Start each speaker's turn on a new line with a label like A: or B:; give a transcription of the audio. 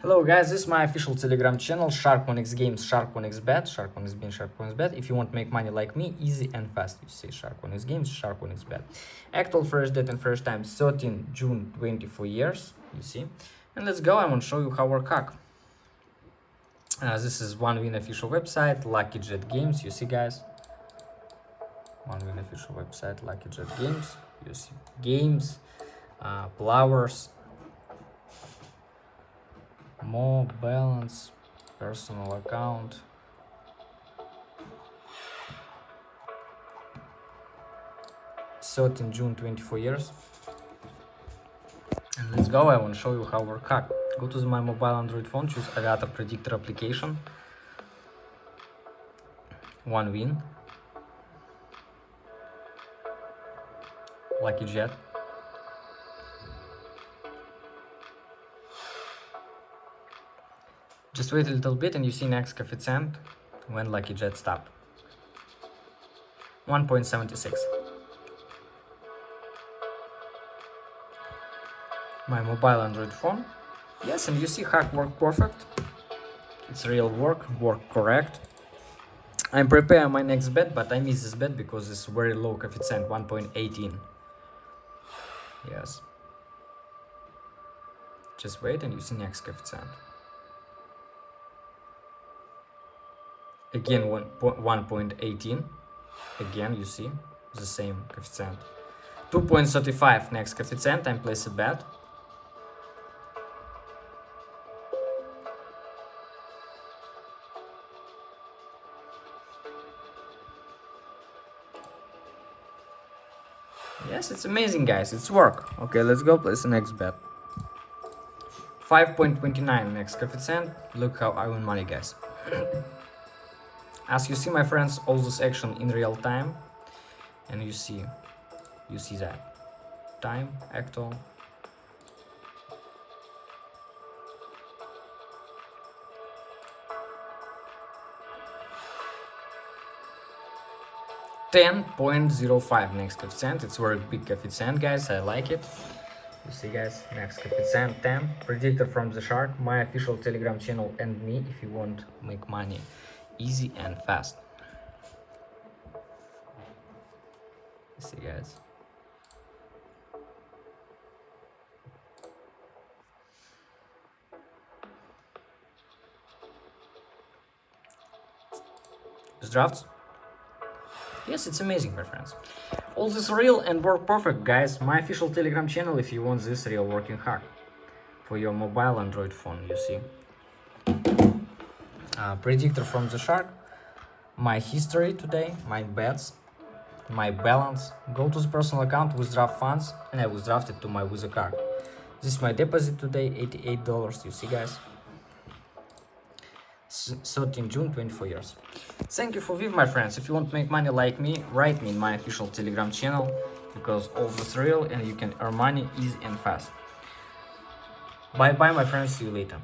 A: Hello guys, this is my official Telegram channel, Shark1x Games, Shark1xBet, Shark1xBet, Shark1xBet. If you want to make money like me, easy and fast, you see Shark1x Games, Shark1xBet. Actual first date and first time, 13 June, 24 years, you see. And let's go, I want to show you how we work hack. This is One Win official website, Lucky Jet Games, you see guys. One Win official website, Lucky Jet Games, you see. Games, flowers, more balance, personal account, June 24 years. And let's go, I want to show you how work hack. Go to my mobile Android phone, choose Aviator Predictor application, One Win, Lucky Jet. Just wait a little bit and you see next coefficient when Lucky Jet stopped. 1.76. My mobile Android phone. Yes, and you see hack work perfect. It's real work correct. I'm preparing my next bet, but I miss this bet because it's very low coefficient, 1.18. Yes. Just wait and you see next coefficient. Again 1.18. Again you see the same coefficient. 2.35 next coefficient, and place a bet. Yes, it's amazing guys, it's work. Okay, let's go place the next bet. 5.29 next coefficient. Look how I win money guys. As you see my friends, all this action in real time, and you see that time actual. $10.05 next coefficient. It's very big coefficient guys, I like it. You see guys, next coefficient 10. Predictor from the Shark, my official Telegram channel, and me if you want to make money easy and fast. You see guys. This drafts. Yes, it's amazing my friends. All this real and work perfect guys. My official Telegram channel if you want this real working hack for your mobile Android phone, you see. Predictor from the Shark, my history today, my bets, my balance. Go to the personal account, withdraw funds, and I withdraw it to my Visa card. This is my deposit today, $88, you see guys. 13 June, 24 years. Thank you for viewing my friends. If you want to make money like me, write me in my official Telegram channel, because all this real and you can earn money easy and fast. Bye bye my friends, see you later.